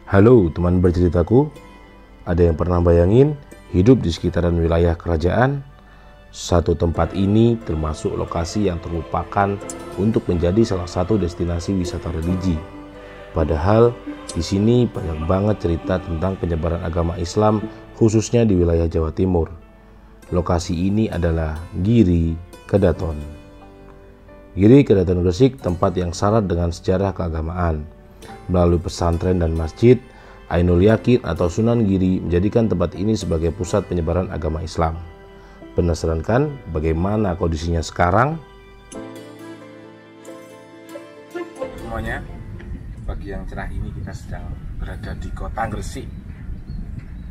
Halo teman berceritaku, ada yang pernah bayangin hidup di sekitaran wilayah kerajaan? Satu tempat ini termasuk lokasi yang terlupakan untuk menjadi salah satu destinasi wisata religi. Padahal di sini banyak banget cerita tentang penyebaran agama Islam khususnya di wilayah Jawa Timur. Lokasi ini adalah Giri Kedaton. Giri Kedaton Gresik tempat yang syarat dengan sejarah keagamaan. Melalui pesantren dan masjid, Ainul Yakin atau Sunan Giri menjadikan tempat ini sebagai pusat penyebaran agama Islam. Penasaran kan bagaimana kondisinya sekarang? Semuanya, pagi yang cerah ini kita sedang berada di kota Gresik.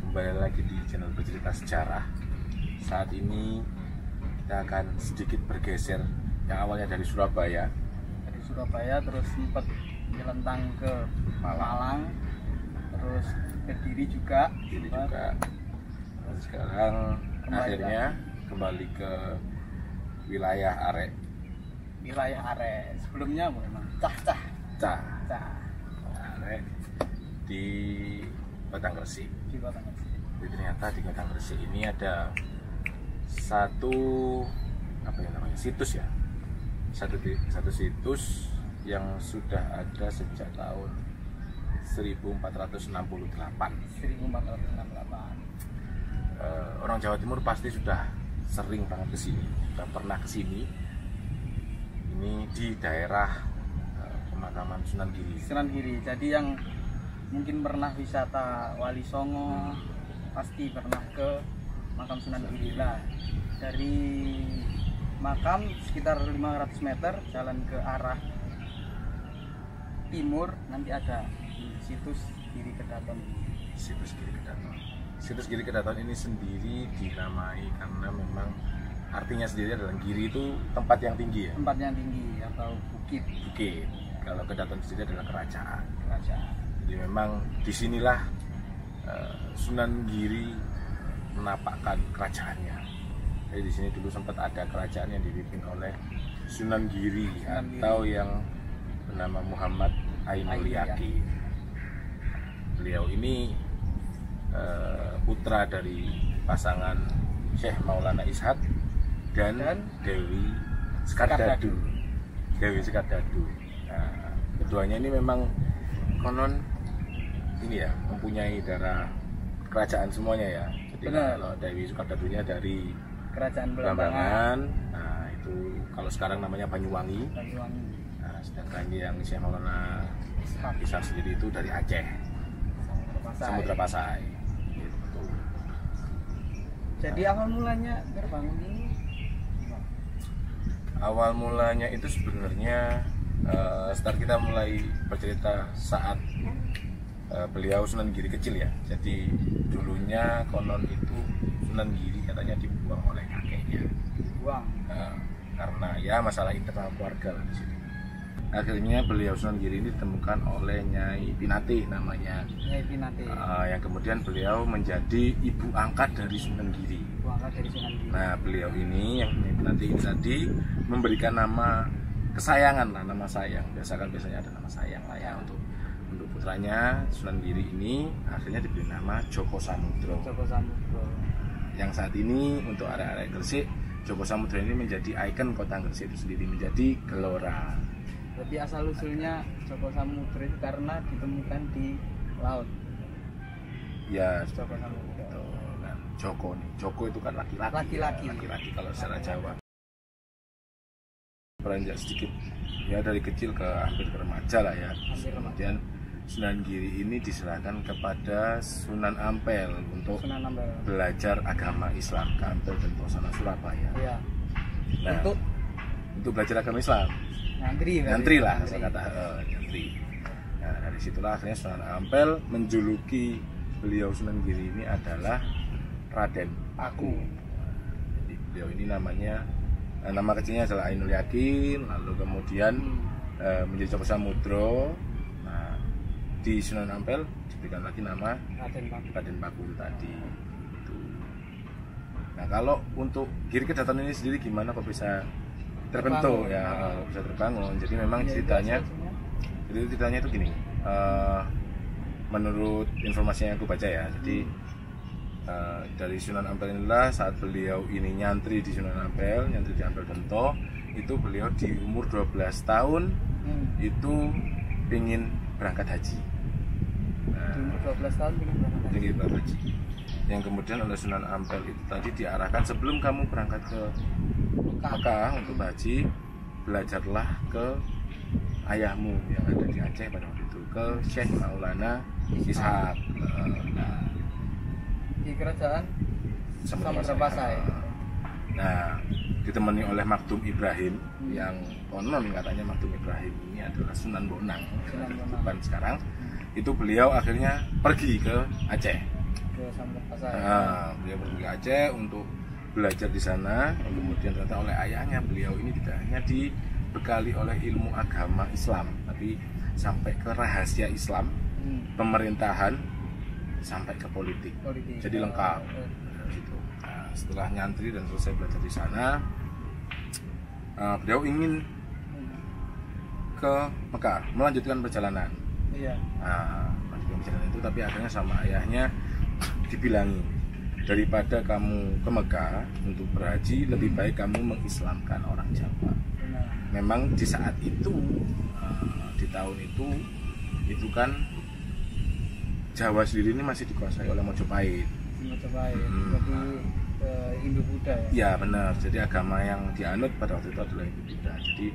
Kembali lagi di channel Bercerita Sejarah. Saat ini kita akan sedikit bergeser, yang awalnya dari Surabaya. Terus sempat jelentang ke Malang, terus ke Kediri juga. Dan sekarang akhirnya kembali ke wilayah Arek. Sebelumnya memang Cah. Arek di Kota Gresik. Jadi ternyata di Kota Gresik ini ada satu situs ya. Satu situs yang sudah ada sejak tahun 1468. Orang Jawa Timur pasti sudah sering banget kesini, sudah pernah kesini. Ini di daerah pemakaman Sunan Giri. Jadi yang mungkin pernah wisata Wali Songo pasti pernah ke makam Sunan Giri lah. Dari makam sekitar 500 meter jalan ke arah timur nanti ada situs Giri Kedaton. Situs Giri Kedaton ini sendiri dinamai karena memang artinya sendiri adalah Giri itu tempat yang tinggi ya. Tempat yang tinggi atau bukit. Kalau Kedaton sendiri adalah kerajaan. Jadi memang disinilah Sunan Giri menapakkan kerajaannya. Jadi di sini dulu sempat ada kerajaan yang dipimpin oleh Sunan Giri atau yang bernama Muhammad Ainul Yakin. Beliau ini putra dari pasangan Syekh Maulana Ishak dan Dewi Sekardadu. Nah, keduanya ini memang konon ini ya mempunyai darah kerajaan semuanya ya. Jadi kalau Dewi Sekardadunya dari Kerajaan Belambangan, nah itu kalau sekarang namanya Banyuwangi. Nah, sedangkan yang Syekh Maulana Ishak sendiri itu dari Aceh, Samudra Pasai. Gitu. Jadi awal mulanya terbangun ini? Awal mulanya itu sebenarnya start kita mulai bercerita saat beliau Sunan Giri kecil ya. Jadi dulunya konon itu Sunan Giri katanya dibuang oleh kakeknya. Karena ya masalah internal keluarga lah di sini. Akhirnya beliau Sunan Giri ini ditemukan oleh Nyai Pinate namanya. Yang kemudian beliau menjadi ibu angkat dari Sunan Giri. Nah beliau ini yang Nyai Pinate ini tadi memberikan nama kesayangan lah, nama sayang. Biasanya ada nama sayang lah ya untuk putranya Sunan Giri ini. Akhirnya diberi nama Joko Samudro. Yang saat ini untuk area Gresik, Joko Samudro ini menjadi ikon kota Gresik itu sendiri, menjadi gelora. Berarti asal usulnya Joko Samudro itu karena ditemukan di laut. Ya, Joko Samudro. Nah, Joko itu kan laki-laki kalau secara Jawa. Beranjak sedikit ya dari kecil ke hampir ke remaja lah ya. Kemudian Sunan Giri ini diserahkan kepada Sunan Ampel untuk belajar agama Islam ke Ampel dan Tosana Surabaya. Iya. Nah, untuk belajar agama Islam. Nyantri lah, saya kata nyantri. Nah, dari situlah akhirnya Sunan Ampel menjuluki beliau Sunan Giri ini adalah Raden Paku. Jadi beliau ini nama kecilnya adalah Ainul Yakin, lalu kemudian menjadi Joko Samudro. Di Sunan Ampel diberikan lagi nama Raden Paku tadi. Nah kalau untuk Giri Kedaton ini sendiri gimana kok bisa terbentuk ya, bisa terbangun? Jadi memang ceritanya Jadi ceritanya itu gini, menurut informasi yang aku baca ya, jadi dari Sunan Ampel inilah saat beliau ini nyantri di Sunan Ampel, nyantri di Ampel Bento, itu beliau di umur 12 tahun itu ingin berangkat haji. Di umur 12 tahun ingin berangkat haji. Yang kemudian oleh Sunan Ampel itu tadi diarahkan, sebelum kamu berangkat ke Mekah untuk haji, belajarlah ke ayahmu yang ada di Aceh pada waktu itu, ke Syekh Maulana Ishaq di kerajaan Samudra Pasai. Nah, ditemani oleh Maktum Ibrahim yang konon katanya Maktum Ibrahim ini adalah Sunan Bonang. Bukan sekarang. Itu beliau akhirnya pergi ke Aceh. Ke Samudra Pasai. Nah, beliau pergi ke Aceh untuk belajar di sana. Kemudian ternyata oleh ayahnya beliau ini tidak hanya dibekali oleh ilmu agama Islam, tapi sampai ke rahasia Islam, pemerintahan, sampai ke politik. Jadi lengkap. Gitu. Nah, setelah nyantri dan selesai belajar di sana, beliau ingin ke Mekah, melanjutkan perjalanan. Iya. Nah, melanjutkan perjalanan itu, tapi akhirnya sama ayahnya dibilangi, daripada kamu ke Mekah untuk berhaji, lebih baik kamu mengislamkan orang Jawa. Memang di saat itu, di tahun itu kan Jawa sendiri ini masih dikuasai oleh Mojopahit. Jadi Hindu-Buddha ya? Ya benar, jadi agama yang dianut pada waktu itu adalah Hindu-Buddha. Jadi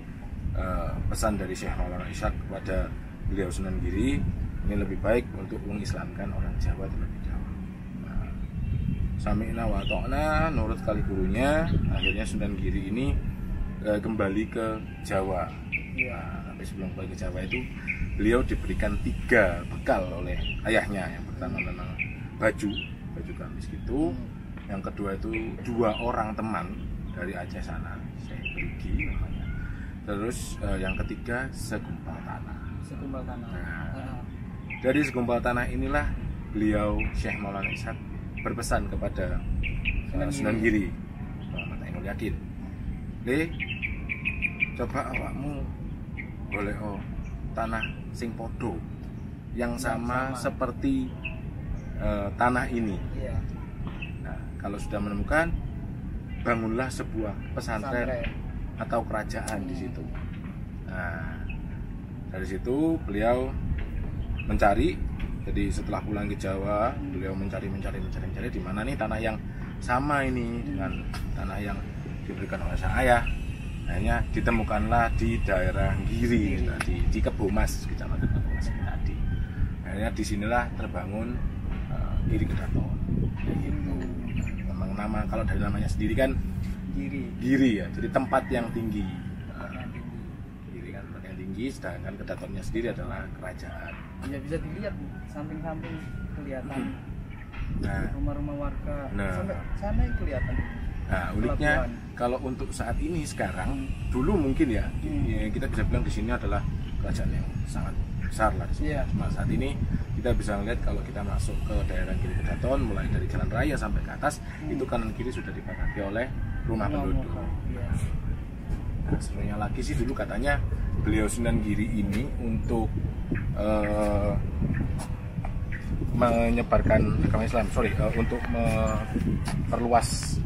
pesan dari Syekh Maulana Ishaq kepada beliau Sunan Giri, ini lebih baik untuk mengislamkan orang Jawa terlebih dahulu. Nah, sami'na wa ta'na, nurut kali gurunya, akhirnya Sunan Giri ini kembali ke Jawa. Nah, tapi sebelum kembali ke Jawa itu, beliau diberikan 3 bekal oleh ayahnya. Yang pertama memang baju gamis gitu. Yang kedua itu 2 orang teman dari Aceh sana, Syekh Brigi namanya. Terus yang ketiga segumpal tanah. Nah, dari segumpal tanah inilah beliau Syekh Maulana Ishaq berpesan kepada Sunan Giri, Mata Inul Yakin, coba awakmu boleh tanah sing podo yang sama seperti tanah ini. Iya. Nah, kalau sudah menemukan, bangunlah sebuah pesantren atau kerajaan di situ. Nah, dari situ beliau mencari. Jadi setelah pulang ke Jawa, beliau mencari di mana nih tanah yang sama ini dengan tanah yang diberikan oleh sang ayah. Akhirnya ditemukanlah di daerah Giri tadi, di Kebomas, kecamatan Kebomas tadi. Akhirnya disinilah terbangun Giri Kedaton. Gitu. Memang nama, kalau dari namanya sendiri kan Giri ya, jadi tempat yang tinggi. Giri kan tempat yang tinggi, sedangkan Kedatonnya sendiri adalah kerajaan. Ya bisa dilihat samping-samping kelihatan rumah-rumah warga. Nah, sampai sana yang kelihatan. Nah, uniknya kalau untuk saat ini sekarang, dulu mungkin ya, kita bisa bilang di sini adalah kerajaan yang sangat besar lah di sini. Cuma saat ini kita bisa melihat kalau kita masuk ke daerah Giri Kedaton, mulai dari jalan raya sampai ke atas, itu kanan kiri sudah dibatasi oleh rumah penduduk. Nah, sebenarnya lagi sih dulu katanya beliau Sunan Giri ini untuk menyebarkan agama Islam, untuk memperluas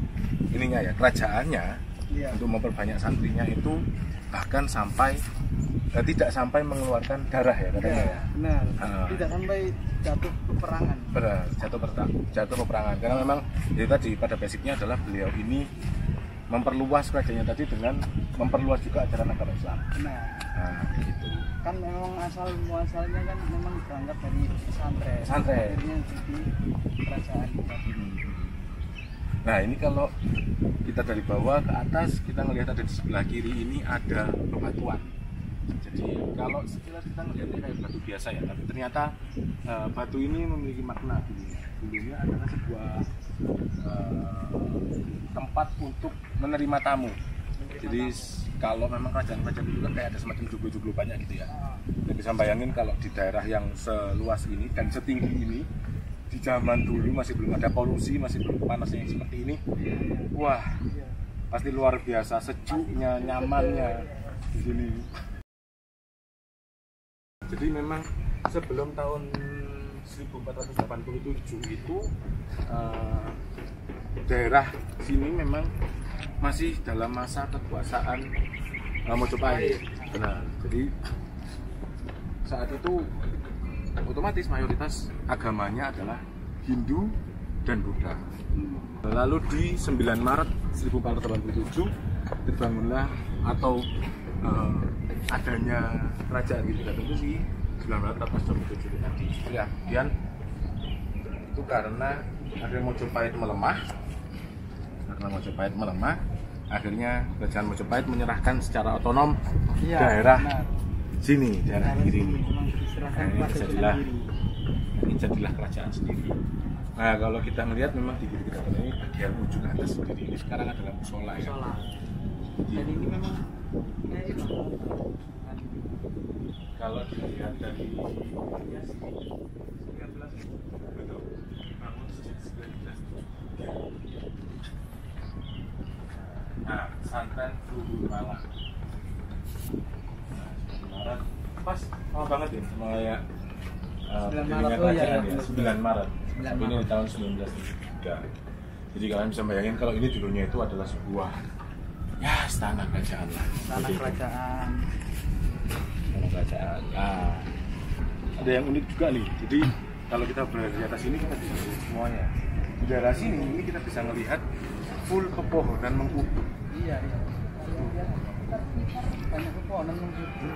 ininya ya, kerajaannya, untuk memperbanyak santrinya itu bahkan sampai tidak sampai mengeluarkan darah ya katanya ya. Benar. Tidak sampai jatuh peperangan. Benar, jatuh peperangan, karena memang itu tadi pada basicnya adalah beliau ini memperluas kerajaannya tadi dengan memperluas juga ajaran agama Islam. Nah, gitu. Kan memang asal muasalnya kan memang berangkat dari pesantren. Akhirnya jadi kerajaan. Nah, ini kalau kita dari bawah ke atas, kita melihat ada di sebelah kiri ini ada bebatuan. Jadi kalau sekilas kita melihatnya kayak batu biasa ya, tapi ternyata batu ini memiliki makna. Dulunya adalah sebuah tempat untuk menerima tamu. Jadi kalau memang kerajaan-kerajaan itu kan kayak ada semacam joglo-joglo banyak gitu ya. Kita bisa bayangin kalau di daerah yang seluas ini dan setinggi ini, di zaman dulu masih belum ada polusi, masih belum panas yang seperti ini. Wah, pasti luar biasa sejuknya, nyamannya di sini. Jadi memang sebelum tahun 1487 itu daerah sini memang masih dalam masa kekuasaan Mojopahit. Benar. Jadi saat itu otomatis mayoritas agamanya adalah Hindu dan Buddha. Lalu di 9 Maret 1487 dibangunlah atau adanya kerajaan gitu itu sih 9 Maret 1487 tadi. Ya, kemudian itu karena akhirnya Mojopahit melemah. Karena Mojopahit melemah, akhirnya kerajaan Mojopahit menyerahkan secara otonom daerah sini, daerah kiri ini. Nah, ini jadilah kerajaan sendiri. Nah, kalau kita melihat memang di Giri Kedaton ini bagian ujung atas sendiri ini sekarang adalah musola ya. Dan ini memang kalau dilihat dari nah, Santen Guru Malang. Maret pas sama banget ya sama kayak 9 Maret ya, 9 Maret. Ini di tahun 1903. Jadi kalian bisa bayangin kalau ini dulunya itu adalah sebuah ya istana kerajaan lah. Istana kerajaan. Istana kerajaan. Nah, ada yang unik juga nih. Jadi kalau kita berada di atas ini kita bisa lihat semuanya. Di daerah sini ini kita bisa melihat full pepohonan mengkudu. Iya. Banyak pepohonan mengkudu.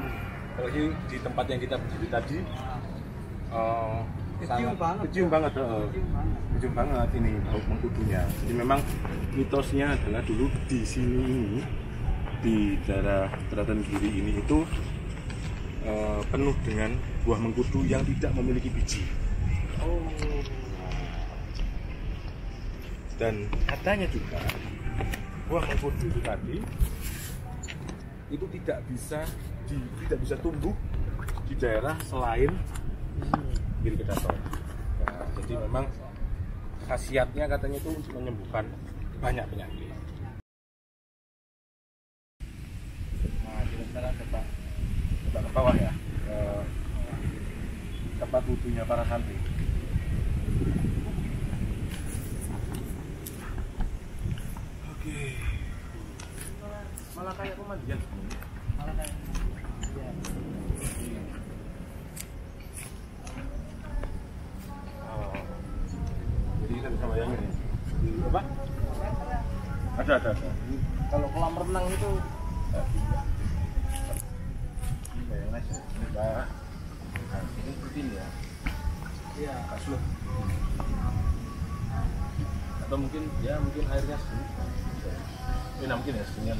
Apalagi di tempat yang kita berdiri tadi, kecium banget ini bau mengkudunya. Jadi memang mitosnya adalah dulu di sini ini, di daerah Keraton Giri ini itu penuh dengan buah mengkudu yang tidak memiliki biji. Dan katanya juga buah mengkudu itu tadi itu tidak bisa tumbuh di daerah selain Giri Kedaton. Nah, jadi memang khasiatnya katanya itu untuk menyembuhkan banyak penyakit. Nah, kita sekarang coba ke bawah ya, ke tempat wudhunya para santri. Oke. Malah kayak pemandian sebenarnya. Malah kayak jadi kita bisa bayangin ya. Apa? Ada. kalau kolam renang itu Bayangin aja. Ini Pak. Nah, ini rutin ya. iya Kasut. Atau mungkin airnya segini. Ini mungkin ya seginian.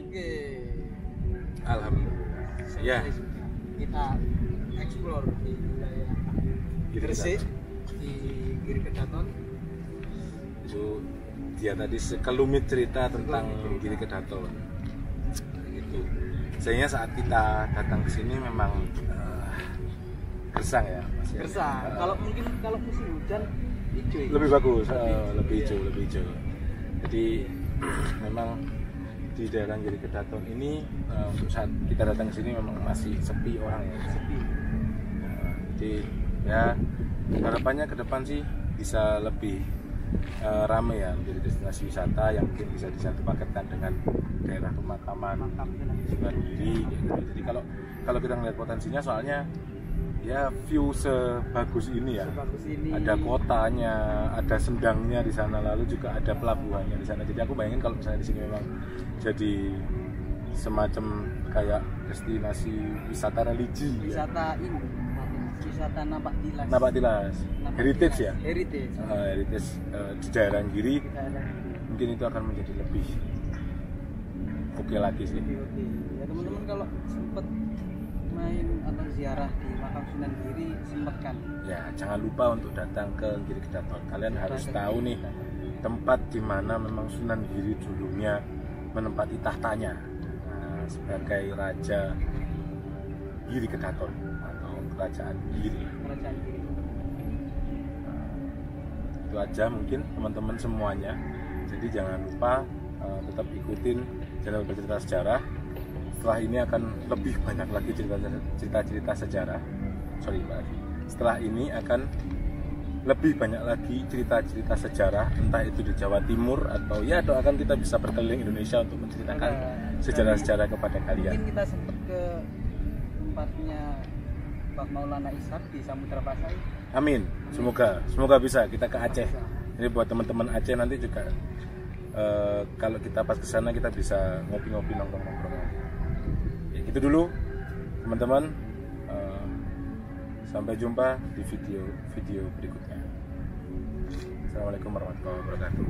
oke. Alhamdulillah. Ya. Kita explore di wilayah Gresik, di Giri Kedaton. Itu dia tadi sekelumit cerita tentang Giri Kedaton. Gitu. Sehingga saat kita datang ke sini memang gersang ya, Mas. Gersang. Kalau musim hujan hijau. Lebih bagus, lebih hijau. Jadi memang di daerah Giri Kedaton ini untuk saat kita datang ke sini memang masih sepi orang ya. Jadi ya harapannya ke depan sih bisa lebih ramai ya, menjadi destinasi wisata yang mungkin bisa disatu paketkan dengan daerah pemakaman Sunan Giri gitu. Jadi kalau kita melihat potensinya, soalnya ya view sebagus ini ya, ada kotanya, ada sendangnya di sana, lalu juga ada pelabuhannya di sana. Jadi aku bayangin kalau misalnya di sini memang jadi semacam kayak destinasi wisata religi, wisata ya. Wisata Napak Tilas, heritage ya, heritage di daerah Giri, mungkin itu akan menjadi lebih oke lagi sih. Ya teman-teman kalau sempat main atau ziarah di makam Sunan Giri, sempatkan ya, jangan lupa untuk datang ke Giri Kedaton. Kalian harus tahu nih tempat di mana memang Sunan Giri dulunya menempati tahtanya sebagai Raja Giri Kedaton atau Kerajaan Giri. Itu Itu aja mungkin teman-teman semuanya. Jadi jangan lupa tetap ikutin channel Bercerita Sejarah. Setelah ini akan lebih banyak lagi cerita-cerita sejarah. Setelah ini akan lebih banyak lagi cerita-cerita sejarah, entah itu di Jawa Timur atau ya doakan kita bisa berkeliling Indonesia untuk menceritakan sejarah-sejarah kepada kalian. Mungkin kita sempat ke tempatnya Pak Maulana Ishak di Samudra Pasai. Amin. Semoga bisa kita ke Aceh. Jadi buat teman-teman Aceh nanti juga kalau kita pas ke sana kita bisa ngopi-ngopi, nongkrong-nongkrong. Ya, gitu dulu teman-teman. Sampai jumpa di video berikutnya. Assalamualaikum warahmatullahi wabarakatuh.